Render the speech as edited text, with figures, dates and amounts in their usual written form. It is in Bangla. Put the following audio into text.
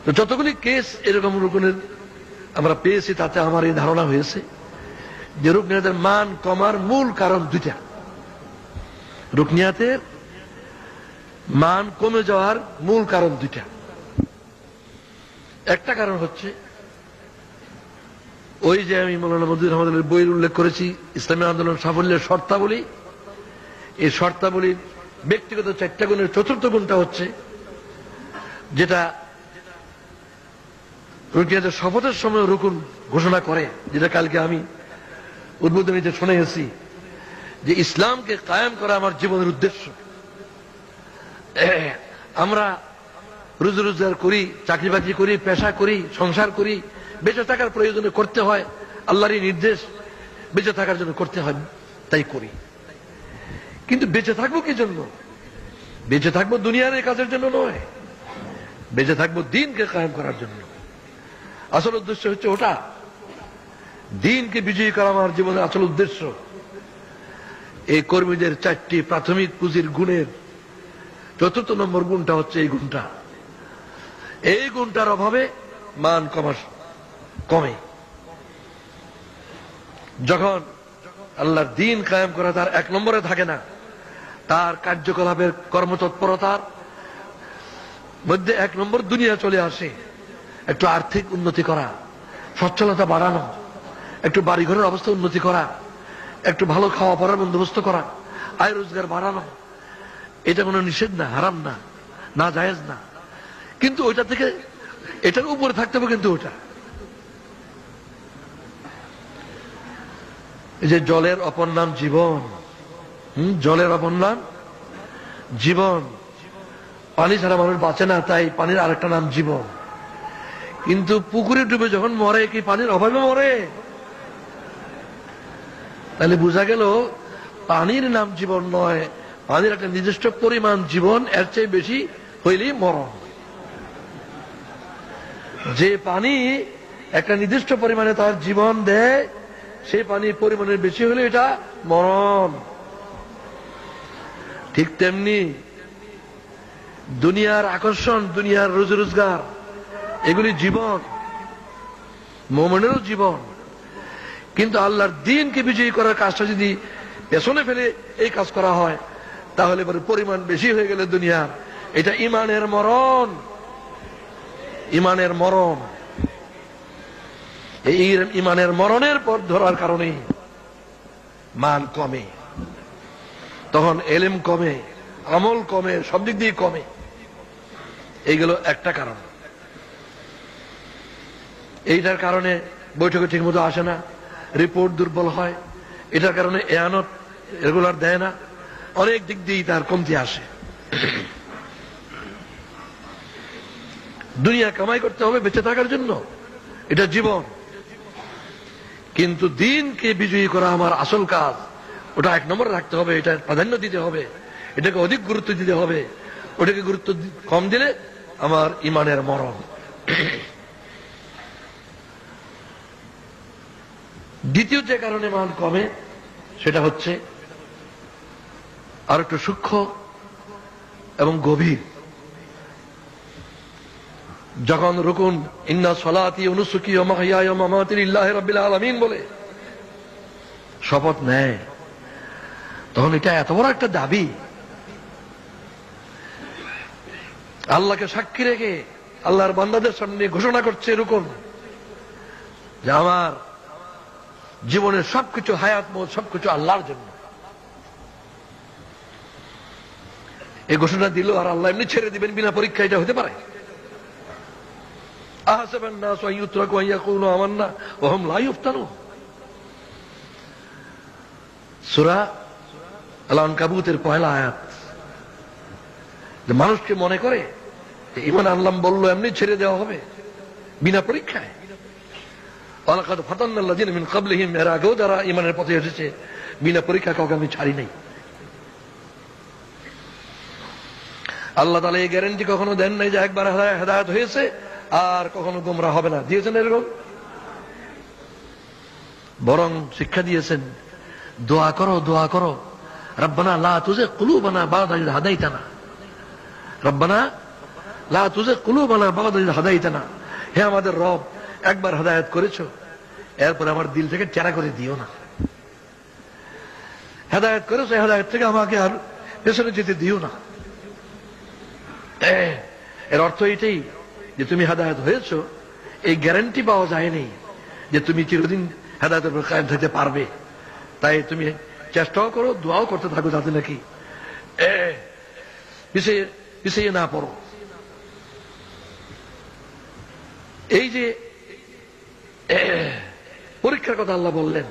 তো যতগুলি কেস এরকম রুকনের আমরা পেয়েছি, তাতে আমার এই ধারণা হয়েছে যে রুকনিয়াতের মান কমার মূল কারণ দুইটা। রুকনিয়াতের মান কমে যাওয়ার মূল কারণ দুইটা। একটা কারণ হচ্ছে ওই যে আমি মৌলানা মজিদুর রহমানের বইয়ের উল্লেখ করেছি, ইসলামী আন্দোলন সাফল্যের শর্তাবলী। এই শর্তাবলীর ব্যক্তিগত 4টা গুণের 4র্থ গুণটা হচ্ছে যেটা রুকনিয়াতের শপথের সময় রুকুন ঘোষণা করে, যেটা কালকে আমি উদ্বোধনীতে শুনে এসেছি, যে ইসলামকে কায়েম করা আমার জীবনের উদ্দেশ্য। আমরা রুজি রোজগার করি, চাকরি বাকরি করি, পেশা করি, সংসার করি, বেঁচে থাকার প্রয়োজনে করতে হয়, আল্লাহরই নির্দেশ বেঁচে থাকার জন্য করতে হয়, তাই করি। কিন্তু বেঁচে থাকবো কি জন্য? বেঁচে থাকবো দুনিয়ার এই কাজের জন্য নয়, বেঁচে থাকবো দ্বীনকে কায়েম করার জন্য। আসল উদ্দেশ্য হচ্ছে ওটা, দ্বীনকে বিজয়ী করা আমার জীবনের আসল উদ্দেশ্য। এই কর্মীদের 4টি প্রাথমিক পুঁজির গুণের 4র্থ নম্বর গুণটা হচ্ছে এই গুণটা। এই গুণটার অভাবে মান কমে। যখন আল্লাহর দ্বীন কায়েম করা তার 1 নম্বরে থাকে না, তার কার্যকলাপের কর্মতৎপরতার মধ্যে 1 নম্বর দুনিয়া চলে আসে। একটু আর্থিক উন্নতি করা, সচ্ছলতা বাড়ানো, একটু বাড়িঘরের অবস্থা উন্নতি করা, একটু ভালো খাওয়া পড়ার বন্দোবস্ত করা, আয় রোজগার বাড়ানো। এটা কোনো নিষেধ না, হারাম না, না জায়েজ না, কিন্তু ওইটা থেকে এটার উপরে থাকতে হবে। কিন্তু ওটা এই যে জলের অপর নাম জীবন, জলের অপর নাম জীবন। পানি ছাড়া মানুষ বাঁচে না, তাই পানির আরেকটা নাম জীবন। কিন্তু পুকুরে ডুবে যখন মরে, কি পানির অভাবে মরে? তাহলে বোঝা গেল পানির নাম জীবন নয়, পানির একটা নির্দিষ্ট পরিমাণ জীবন, এর চেয়ে বেশি হইলেই মরণ। যে পানি একটা নির্দিষ্ট পরিমাণে তার জীবন দেয়, সেই পানির পরিমাণের বেশি হলে এটা মরণ। ঠিক তেমনি দুনিয়ার আকর্ষণ, দুনিয়ার রোজি রোজগার, এগুলি জীবন, মুমিনেরও জীবন। কিন্তু আল্লাহর দ্বীনকে বিজয়ী করার কাজটা যদি পেছনে ফেলে এই কাজ করা হয়, তাহলে পরিমাণ বেশি হয়ে গেলে দুনিয়া, এটা ইমানের মরণ। ইমানের মরণ। এই ইমানের মরণের পর ধরার কারণে মান কমে, তখন এলেম কমে, আমল কমে, সব দিক দিয়ে কমে। এইগুলো একটা কারণ। এইটার কারণে বৈঠকে ঠিক মতো আসে না, রিপোর্ট দুর্বল হয়, এটার কারণে এয়ানত রেগুলার দেয় না, অনেক দিক দিয়েই তার কমতি আসে। দুনিয়া কামাই করতে হবে বেঁচে থাকার জন্য, এটা জীবন। কিন্তু দ্বীনকে বিজয়ী করা আমার আসল কাজ, ওটা 1 নম্বরে রাখতে হবে, এটা প্রাধান্য দিতে হবে, এটাকে অধিক গুরুত্ব দিতে হবে। ওটাকে গুরুত্ব কম দিলে আমার ইমানের মরণ। দ্বিতীয় যে কারণে মান কমে, সেটা হচ্ছে আর একটু সূক্ষ্ম এবং গভীর। যখন রুকুন ইন্না সলাতি ওয়া নুসুকি ওয়া মাহইয়ায়া ওয়া মামাতি লিল্লাহি রাব্বিল আলামিন বলে শপথ নেয়, তখন এটা এত বড় একটা দাবি, আল্লাহকে সাক্ষী রেখে আল্লাহর বান্দাদের সামনে ঘোষণা করছে রুকুন যে আমার জীবনের সবকিছু, হায়াত মত সবকিছু আল্লাহর জন্য। এই ঘোষণা দিল আর আল্লাহ এমনি ছেড়ে দিবেন বিনা পরীক্ষা? এটা হতে পারে? আহসাবান নাস আন ইউতরাকু আন ইয়াকুলু আমান্না ওয়া হুম লা ইফতানুন। সূরা আল-আনকাবুতের 1লা আয়াত। যে মানুষকে মনে করে ঈমান আনলাম বললো এমনি ছেড়ে দেওয়া হবে বিনা পরীক্ষায়। ওয়ালাকাদ ফাতান্নাল্লাযীনা মিন ক্বাবলিহিম, এর আগেও যারা ঈমানের পথে এসেছে বিনা পরীক্ষা কাউকে আমি ছাড়ি নাই। আল্লাহ তাআলা এই গ্যারান্টি কখনো দেন নাই যে একবার হেদায়েত হয়েছে আর কখনো গোমরাহ হবে না। দিয়েছেন এরকম? বরং শিক্ষা দিয়েছেন দোয়া করো, দোয়া করো, রব্বানা লা তুযিগ কুলুবানা বা'দা ইয হাদাইতানা, রব্বানা লা তুযিগ কুলুবানা বা'দা ইয হাদাইতানা, হে আমাদের রব, একবার হেদায়েত করেছো, এরপর আমার দিল থেকে টেরা করে দিও না। হেদায়েত করেছো, হেদায়েত থেকে আমাকে আর পেছনে যেতে দিও না। এর অর্থ এটাই যে তুমি হেদায়েত হয়েছো, এই গ্যারান্টি পাওয়া যায়নি যে তুমি চিরদিন হেদায়েতের উপর কায়েম থাকতে পারবে। তাই তুমি চেষ্টাও করো, দোয়াও করতে থাকো যাতে নাকি পিছিয়ে না পড়ো। এই যে পরীক্ষার কথা আল্লাহ বললেন,